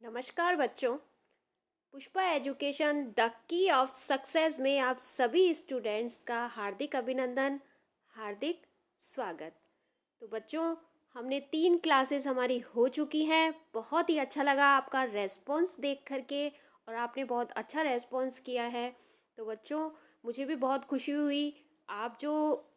नमस्कार बच्चों। Pushpa education the key of success में आप सभी स्टूडेंट्स का हार्दिक अभिनंदन, हार्दिक स्वागत। तो बच्चों, हमने 3 क्लासेस हमारी हो चुकी हैं। बहुत ही अच्छा लगा आपका रेस्पॉन्स देख करके और आपने बहुत अच्छा रेस्पॉन्स किया है। तो बच्चों, मुझे भी बहुत खुशी हुई। आप जो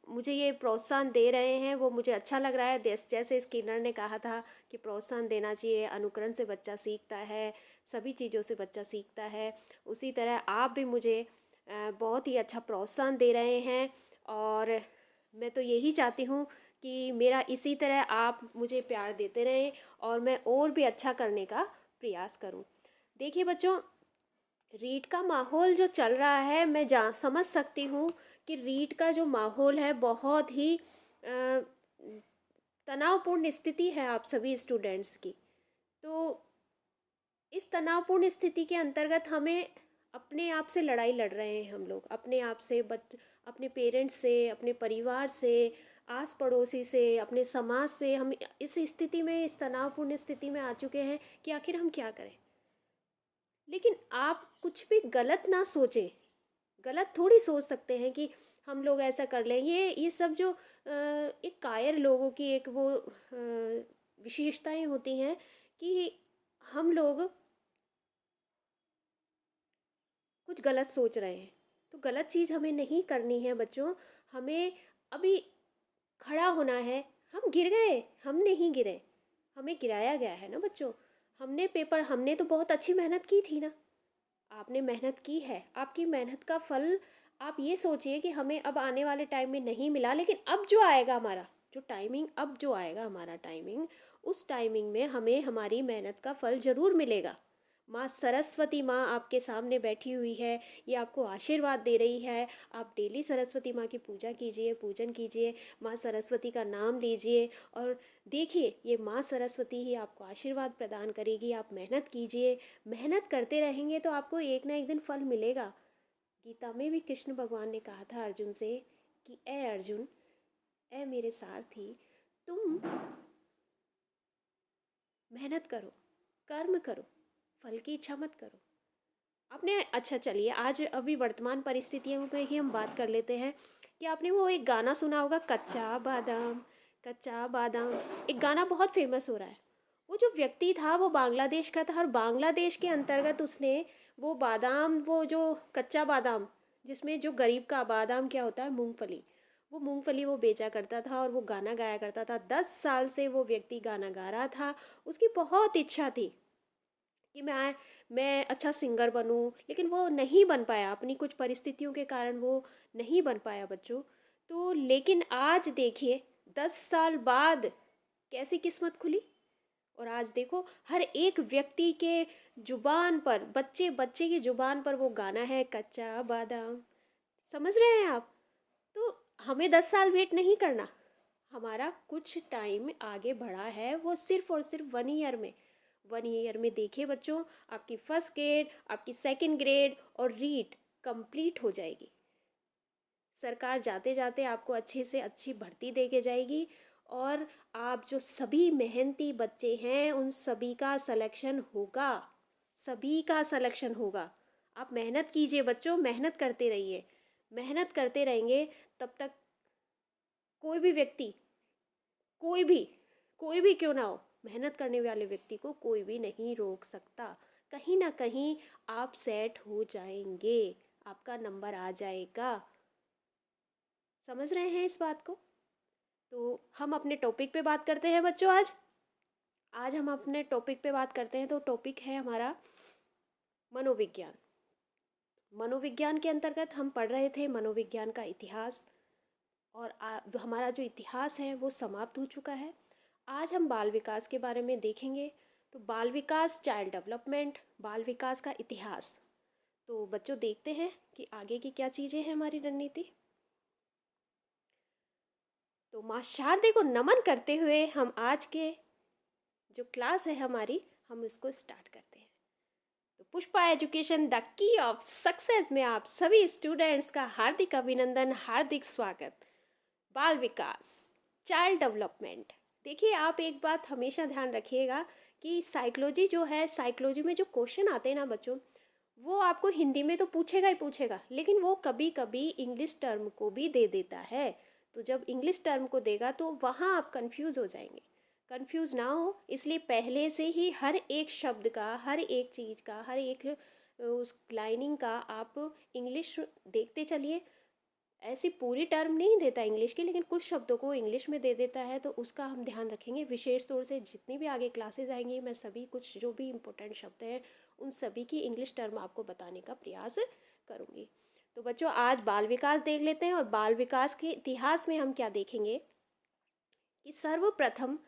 मुझे ये प्रोत्साहन दे रहे हैं वो मुझे अच्छा लग रहा है। जैसे स्किनर ने कहा था कि प्रोत्साहन देना चाहिए, अनुकरण से बच्चा सीखता है, सभी चीज़ों से बच्चा सीखता है। उसी तरह आप भी मुझे बहुत ही अच्छा प्रोत्साहन दे रहे हैं और मैं तो यही चाहती हूँ कि मेरा इसी तरह आप मुझे प्यार देते रहें और मैं और भी अच्छा करने का प्रयास करूँ। देखिए बच्चों, रीट का माहौल जो चल रहा है, मैं समझ सकती हूँ कि रीट का जो माहौल है बहुत ही तनावपूर्ण स्थिति है आप सभी स्टूडेंट्स की। तो इस तनावपूर्ण स्थिति के अंतर्गत हमें अपने आप से लड़ाई लड़ रहे हैं। हम लोग अपने आप से, अपने पेरेंट्स से, अपने परिवार से, आस पड़ोसी से, अपने समाज से हम इस स्थिति में, इस तनावपूर्ण स्थिति में आ चुके हैं कि आखिर हम क्या करें। लेकिन आप कुछ भी गलत ना सोचें। गलत थोड़ी सोच सकते हैं कि हम लोग ऐसा कर लें। ये सब जो एक कायर लोगों की एक वो विशेषताएं होती हैं कि हम लोग कुछ गलत सोच रहे हैं। तो गलत चीज़ हमें नहीं करनी है बच्चों। हमें अभी खड़ा होना है। हम गिर गए, हम नहीं गिरे, हमें गिराया गया है ना बच्चों। हमने तो बहुत अच्छी मेहनत की थी ना। आपने मेहनत की है, आपकी मेहनत का फल आप ये सोचिए कि हमें अब आने वाले टाइम में नहीं मिला, लेकिन अब जो आएगा हमारा जो टाइमिंग, अब जो आएगा हमारा टाइमिंग, उस टाइमिंग में हमें हमारी मेहनत का फल ज़रूर मिलेगा। माँ सरस्वती माँ आपके सामने बैठी हुई है, ये आपको आशीर्वाद दे रही है। आप डेली सरस्वती माँ की पूजा कीजिए, पूजन कीजिए, माँ सरस्वती का नाम लीजिए और देखिए ये माँ सरस्वती ही आपको आशीर्वाद प्रदान करेगी। आप मेहनत कीजिए, मेहनत करते रहेंगे तो आपको एक ना एक दिन फल मिलेगा। गीता में भी कृष्ण भगवान ने कहा था अर्जुन से कि ए अर्जुन, ए मेरे सारथी, तुम मेहनत करो, कर्म करो, फल की इच्छा मत करो। आपने, अच्छा चलिए आज अभी वर्तमान परिस्थितियों पे ही हम बात कर लेते हैं कि आपने वो एक गाना सुना होगा, कच्चा बादाम, कच्चा बादाम। एक गाना बहुत फेमस हो रहा है। वो जो व्यक्ति था वो बांग्लादेश का था और बांग्लादेश के अंतर्गत उसने वो बादाम, वो जो कच्चा बादाम, जिसमें जो गरीब का बादाम क्या होता है, मूंगफली, वो मूंगफली वो बेचा करता था और वो गाना गाया करता था। 10 साल से वो व्यक्ति गाना गा रहा था। उसकी बहुत इच्छा थी कि मैं अच्छा सिंगर बनूं, लेकिन वो नहीं बन पाया। अपनी कुछ परिस्थितियों के कारण वो नहीं बन पाया बच्चों। तो लेकिन आज देखिए, 10 साल बाद कैसी किस्मत खुली। और आज देखो हर एक व्यक्ति के जुबान पर, बच्चे बच्चे की जुबान पर वो गाना है, कच्चा बादाम। समझ रहे हैं आप? तो हमें 10 साल वेट नहीं करना। हमारा कुछ टाइम आगे बढ़ा है, वो सिर्फ और सिर्फ 1 ईयर में। 1 ईयर में देखिए बच्चों, आपकी फर्स्ट ग्रेड, आपकी सेकंड ग्रेड और रीट कंप्लीट हो जाएगी। सरकार जाते जाते आपको अच्छे से अच्छी भर्ती दे के जाएगी और आप जो सभी मेहनती बच्चे हैं उन सभी का सिलेक्शन होगा। सभी का सिलेक्शन होगा। आप मेहनत कीजिए बच्चों, मेहनत करते रहिए। मेहनत करते रहेंगे तब तक कोई भी व्यक्ति, कोई भी कोई भी क्यों ना हो, मेहनत करने वाले व्यक्ति को कोई भी नहीं रोक सकता। कहीं ना कहीं आप सेट हो जाएंगे, आपका नंबर आ जाएगा। समझ रहे हैं इस बात को? तो हम अपने टॉपिक पे बात करते हैं बच्चों। आज आज हम अपने टॉपिक पे बात करते हैं। तो टॉपिक है हमारा मनोविज्ञान। मनोविज्ञान के अंतर्गत हम पढ़ रहे थे मनोविज्ञान का इतिहास और हमारा जो इतिहास है वो समाप्त हो चुका है। आज हम बाल विकास के बारे में देखेंगे। तो बाल विकास, चाइल्ड डेवलपमेंट, बाल विकास का इतिहास। तो बच्चों देखते हैं कि आगे की क्या चीज़ें हैं हमारी रणनीति। तो माँ शारदे को नमन करते हुए हम आज के जो क्लास है हमारी, हम इसको स्टार्ट करते हैं। तो Pushpa education the key of success में आप सभी स्टूडेंट्स का हार्दिक अभिनंदन, हार्दिक स्वागत। बाल विकास, चाइल्ड डेवलपमेंट। देखिए, आप एक बात हमेशा ध्यान रखिएगा कि साइकोलॉजी जो है, साइकोलॉजी में जो क्वेश्चन आते हैं ना बच्चों, वो आपको हिंदी में तो पूछेगा ही पूछेगा, लेकिन वो कभी कभी इंग्लिश टर्म को भी दे देता है। तो जब इंग्लिश टर्म को देगा तो वहाँ आप कंफ्यूज हो जाएंगे। कंफ्यूज ना हो इसलिए पहले से ही हर एक शब्द का, हर एक चीज़ का, हर एक उस लाइनिंग का आप इंग्लिश देखते चलिए। ऐसी पूरी टर्म नहीं देता इंग्लिश की, लेकिन कुछ शब्दों को इंग्लिश में दे देता है, तो उसका हम ध्यान रखेंगे। विशेष तौर से जितनी भी आगे क्लासेस आएंगी, मैं सभी कुछ जो भी इम्पोर्टेंट शब्द हैं उन सभी की इंग्लिश टर्म आपको बताने का प्रयास करूँगी। तो बच्चों आज बाल विकास देख लेते हैं, और बाल विकास के इतिहास में हम क्या देखेंगे कि सर्वप्रथम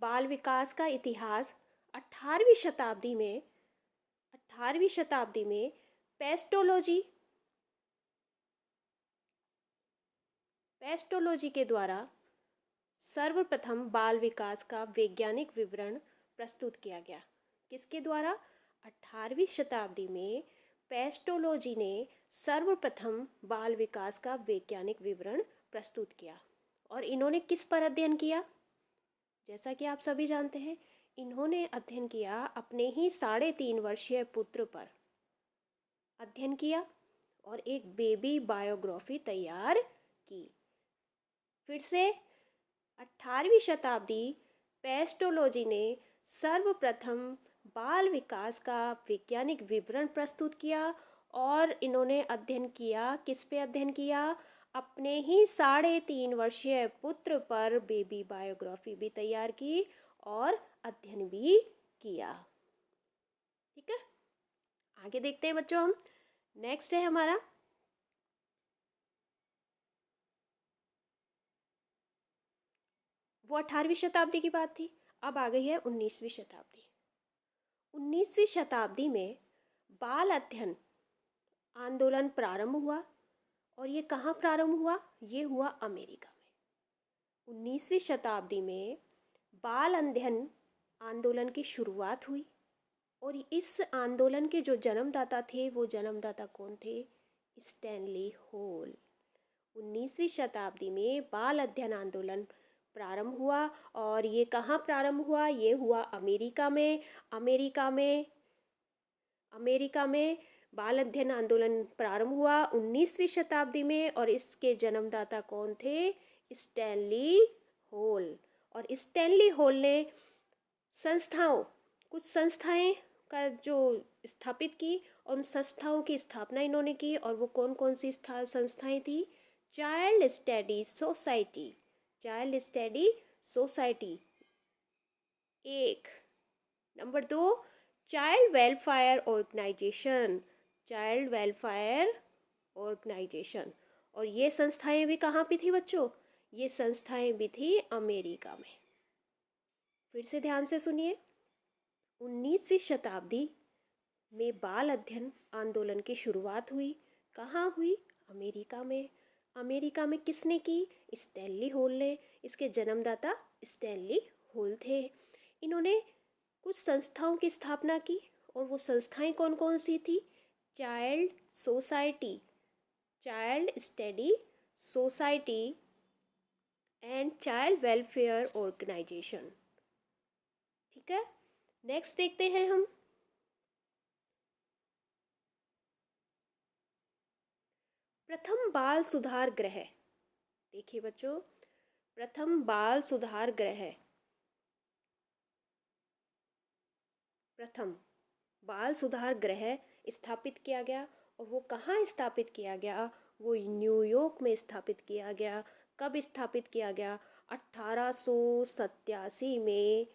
बाल विकास का इतिहास 18वीं शताब्दी में 18वीं शताब्दी में पेस्टोलॉजी के द्वारा सर्वप्रथम बाल विकास का वैज्ञानिक विवरण प्रस्तुत किया गया। किसके द्वारा? 18वीं शताब्दी में पेस्टोलॉजी ने सर्वप्रथम बाल विकास का वैज्ञानिक विवरण प्रस्तुत किया। और इन्होंने किस पर अध्ययन किया? जैसा कि आप सभी जानते हैं, इन्होंने अध्ययन किया अपने ही 3.5 वर्षीय पुत्र पर अध्ययन किया और एक बेबी बायोग्राफी तैयार की। फिर से 18वीं शताब्दी पेस्टोलॉजी ने सर्वप्रथम बाल विकास का वैज्ञानिक विवरण प्रस्तुत किया, और इन्होंने अध्ययन किया, किस पे अध्ययन किया? अपने ही 3.5 वर्षीय पुत्र पर बेबी बायोग्राफी भी तैयार की और अध्ययन भी किया। ठीक है, आगे देखते हैं बच्चों। हम नेक्स्ट है हमारा वो 18वीं शताब्दी की बात थी। अब आ गई है 19वीं शताब्दी। 19वीं शताब्दी में बाल अध्ययन आंदोलन प्रारंभ हुआ, और ये कहाँ प्रारंभ हुआ? ये हुआ अमेरिका में। 19वीं शताब्दी में बाल अध्ययन आंदोलन की शुरुआत हुई, और इस आंदोलन के जो जन्मदाता थे, वो जन्मदाता कौन थे? Stanley hall. 19वीं शताब्दी में बाल अध्ययन आंदोलन प्रारंभ हुआ, और ये कहाँ प्रारंभ हुआ? ये हुआ अमेरिका में। अमेरिका में बाल अध्ययन आंदोलन प्रारंभ हुआ 19वीं शताब्दी में, और इसके जन्मदाता कौन थे? Stanley hall. और स्टैनली हॉल ने कुछ संस्थाएं का जो स्थापित की, और उन संस्थाओं की स्थापना इन्होंने की। और वो कौन कौन सी संस्थाएं थी? चाइल्ड स्टडी सोसाइटी एक। Number 2, child welfare organisation. और ये संस्थाएं भी कहाँ पे थी बच्चों? ये संस्थाएं भी थी अमेरिका में। फिर से ध्यान से सुनिए। 19वीं शताब्दी में बाल अध्ययन आंदोलन की शुरुआत हुई। कहाँ हुई? अमेरिका में। अमेरिका में किसने की? स्टैनली हॉल ने। इसके जन्मदाता स्टैनली हॉल थे। इन्होंने कुछ संस्थाओं की स्थापना की, और वो संस्थाएं कौन कौन सी थी? Child study society and child welfare organisation. ठीक है, नेक्स्ट देखते हैं हम। प्रथम बाल सुधार गृह। देखिए बच्चों, प्रथम बाल सुधार गृह स्थापित किया गया। और वो कहाँ स्थापित किया गया? वो न्यूयॉर्क में स्थापित किया गया। कब स्थापित किया गया? 1887 में।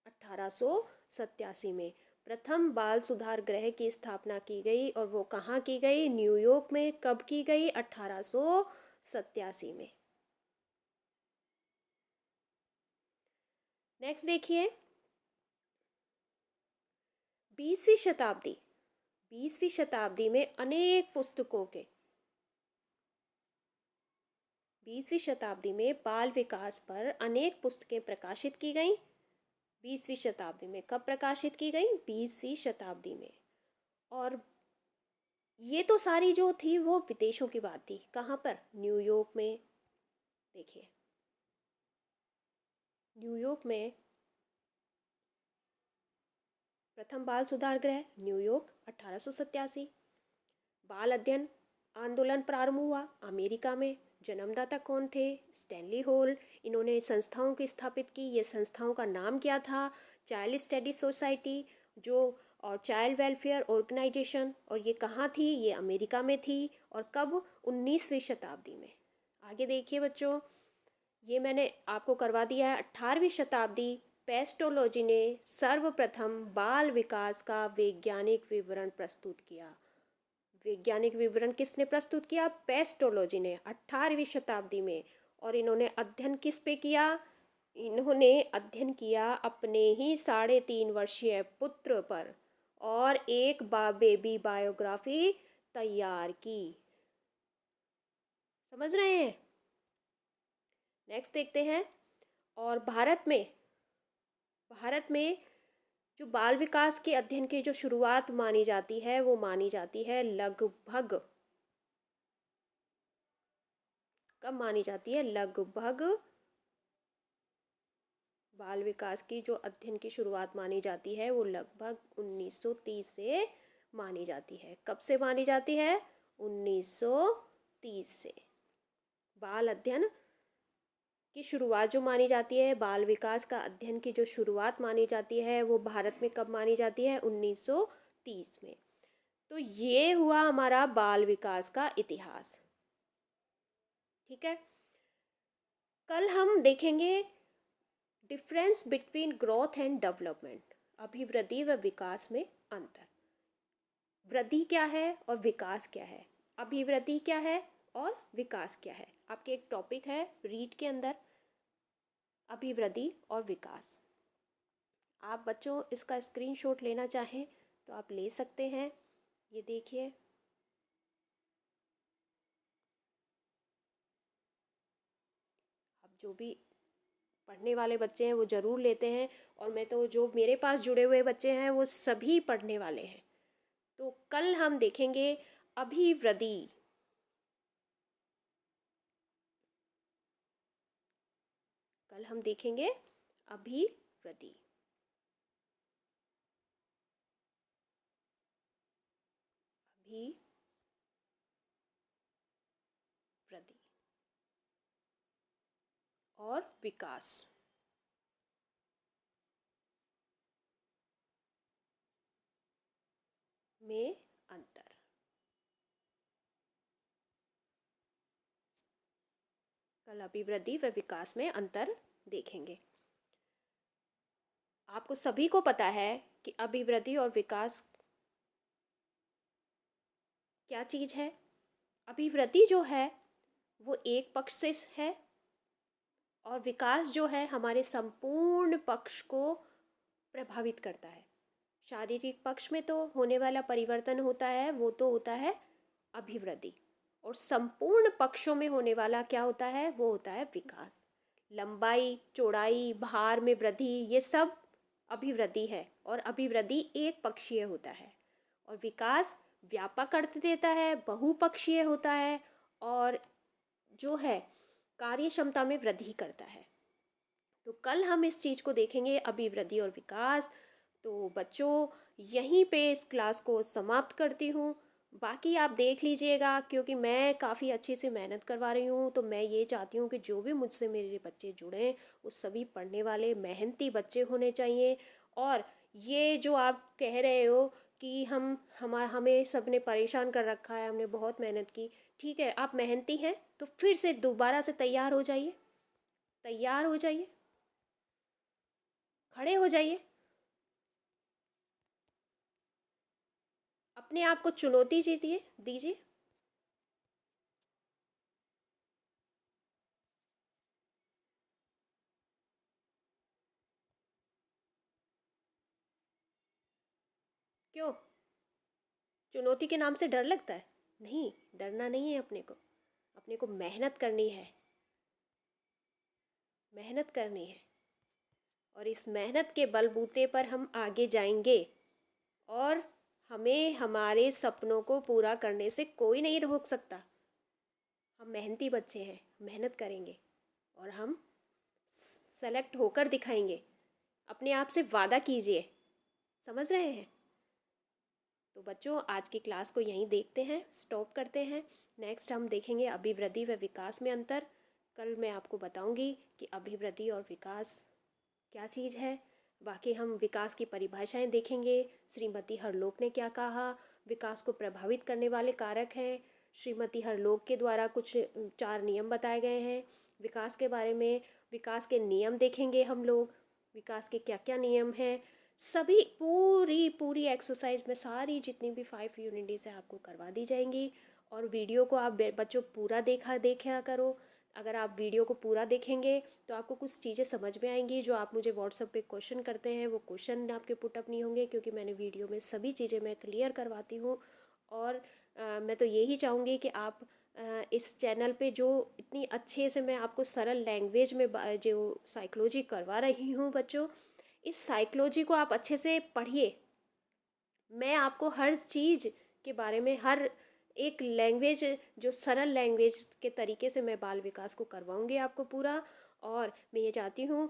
1887 में प्रथम बाल सुधार गृह की स्थापना की गई, और वो कहाँ की गई? न्यूयॉर्क में। कब की गई? 1887 में। नेक्स्ट देखिए, 20वीं शताब्दी में अनेक पुस्तकों के 20वीं शताब्दी में बाल विकास पर अनेक पुस्तकें प्रकाशित की गईं। 20वीं शताब्दी में कब प्रकाशित की गई? 20वीं शताब्दी में। और ये तो सारी जो थी वो विदेशों की बात थी। कहाँ पर? न्यूयॉर्क में। देखिए, न्यूयॉर्क में प्रथम बाल सुधार गृह न्यूयॉर्क 1887। बाल अध्ययन आंदोलन प्रारंभ हुआ अमेरिका में। जन्मदाता कौन थे? Stanley Hall. इन्होंने संस्थाओं की स्थापित की। ये संस्थाओं का नाम क्या था? चाइल्ड स्टडी सोसाइटी जो और चाइल्ड वेलफेयर ऑर्गेनाइजेशन। और ये कहाँ थी? ये अमेरिका में थी। और कब? 19वीं शताब्दी में। आगे देखिए बच्चों, ये मैंने आपको करवा दिया है। 18वीं शताब्दी पेस्टोलॉजी ने सर्वप्रथम बाल विकास का वैज्ञानिक विवरण प्रस्तुत किया। वैज्ञानिक विवरण किसने प्रस्तुत किया? पेस्टोलॉजी ने 18वीं शताब्दी में। और इन्होंने अध्ययन किस पे किया? इन्होंने अध्ययन किया अपने ही 3.5 वर्षीय पुत्र पर और एक बेबी बायोग्राफी तैयार की। समझ रहे हैं? नेक्स्ट देखते हैं। और भारत में जो बाल विकास के अध्ययन की जो शुरुआत मानी जाती है वो मानी जाती है लगभग, कब मानी जाती है? लगभग बाल विकास की जो अध्ययन की शुरुआत मानी जाती है वो लगभग 1930 से मानी जाती है। कब से मानी जाती है? 1930 से। बाल अध्ययन की शुरुआत जो मानी जाती है, बाल विकास का अध्ययन की जो शुरुआत मानी जाती है वो भारत में कब मानी जाती है? 1930 में। तो ये हुआ हमारा बाल विकास का इतिहास। ठीक है, कल हम देखेंगे difference between growth and development, अभिवृद्धि व विकास में अंतर। वृद्धि क्या है और विकास क्या है? अभिवृद्धि क्या है और विकास क्या है? आपके एक टॉपिक है रीड के अंदर, अभिवृद्धि और विकास। आप बच्चों इसका स्क्रीनशॉट लेना चाहें तो आप ले सकते हैं। ये देखिए, अब जो भी पढ़ने वाले बच्चे हैं वो ज़रूर लेते हैं, और मैं तो जो मेरे पास जुड़े हुए बच्चे हैं वो सभी पढ़ने वाले हैं। तो कल हम देखेंगे अभिवृद्धि। कल हम देखेंगे अभिवृद्धि। अभिवृद्धि और विकास में अंतर। कल अभिवृद्धि व विकास में अंतर देखेंगे। आपको सभी को पता है कि अभिवृद्धि और विकास क्या चीज़ है। अभिवृद्धि जो है वो एक पक्ष से है, और विकास जो है हमारे संपूर्ण पक्ष को प्रभावित करता है। शारीरिक पक्ष में तो होने वाला परिवर्तन होता है, वो तो होता है अभिवृद्धि, और संपूर्ण पक्षों में होने वाला क्या होता है? वो होता है विकास। लंबाई, चौड़ाई, भार में वृद्धि, ये सब अभिवृद्धि है। और अभिवृद्धि एक पक्षीय होता है, और विकास व्यापक अर्थ देता है, बहुपक्षीय होता है, और जो है कार्य क्षमता में वृद्धि करता है। तो कल हम इस चीज़ को देखेंगे, अभिवृद्धि और विकास। तो बच्चों यहीं पे इस क्लास को समाप्त करती हूँ। बाकी आप देख लीजिएगा, क्योंकि मैं काफ़ी अच्छे से मेहनत करवा रही हूँ। तो मैं ये चाहती हूँ कि जो भी मुझसे मेरे बच्चे जुड़ें वो सभी पढ़ने वाले मेहनती बच्चे होने चाहिए। और ये जो आप कह रहे हो कि हमें सब ने परेशान कर रखा है, हमने बहुत मेहनत की, ठीक है, आप मेहनती हैं तो फिर से दोबारा से तैयार हो जाइए, तैयार हो जाइए, खड़े हो जाइए, अपने आप को चुनौती दीजिए। क्यों? चुनौती के नाम से डर लगता है? नहीं, डरना नहीं है। अपने को मेहनत करनी है, मेहनत करनी है, और इस मेहनत के बलबूते पर हम आगे जाएंगे, और हमें हमारे सपनों को पूरा करने से कोई नहीं रोक सकता। हम मेहनती बच्चे हैं, मेहनत करेंगे और हम सेलेक्ट होकर दिखाएंगे। अपने आप से वादा कीजिए, समझ रहे हैं? तो बच्चों आज की क्लास को यहीं देखते हैं, स्टॉप करते हैं। नेक्स्ट हम देखेंगे अभिवृद्धि व विकास में अंतर। कल मैं आपको बताऊंगी कि अभिवृद्धि और विकास क्या चीज़ है। बाकी हम विकास की परिभाषाएं देखेंगे। श्रीमती हरलोक ने क्या कहा, विकास को प्रभावित करने वाले कारक हैं। श्रीमती हरलोक के द्वारा कुछ 4 नियम बताए गए हैं विकास के बारे में। विकास के नियम देखेंगे हम लोग, विकास के क्या क्या नियम हैं। सभी पूरी पूरी एक्सरसाइज में सारी जितनी भी 5 यूनिटीज़ है आपको करवा दी जाएंगी। और वीडियो को आप बच्चों पूरा देखा करो। अगर आप वीडियो को पूरा देखेंगे तो आपको कुछ चीज़ें समझ में आएंगी। जो आप मुझे व्हाट्सएप पे क्वेश्चन करते हैं वो क्वेश्चन आपके पुटअप नहीं होंगे, क्योंकि मैंने वीडियो में सभी चीज़ें मैं क्लियर करवाती हूँ। और मैं तो यही चाहूँगी कि आप इस चैनल पे जो इतनी अच्छे से मैं आपको सरल लैंग्वेज में जो साइकोलॉजी करवा रही हूँ बच्चों, इस साइकोलॉजी को आप अच्छे से पढ़िए। मैं आपको हर चीज़ के बारे में, हर एक लैंग्वेज, जो सरल लैंग्वेज के तरीके से मैं बाल विकास को करवाऊंगी आपको पूरा। और मैं ये चाहती हूँ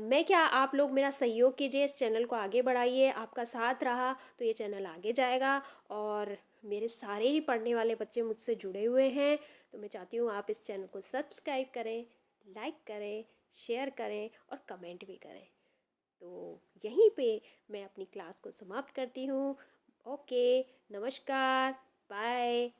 मैं क्या, आप लोग मेरा सहयोग कीजिए, इस चैनल को आगे बढ़ाइए। आपका साथ रहा तो ये चैनल आगे जाएगा। और मेरे सारे ही पढ़ने वाले बच्चे मुझसे जुड़े हुए हैं, तो मैं चाहती हूँ आप इस चैनल को सब्सक्राइब करें, लाइक करें, शेयर करें और कमेंट भी करें। तो यहीं पे मैं अपनी क्लास को समाप्त करती हूँ। ओके, नमस्कार, बाय।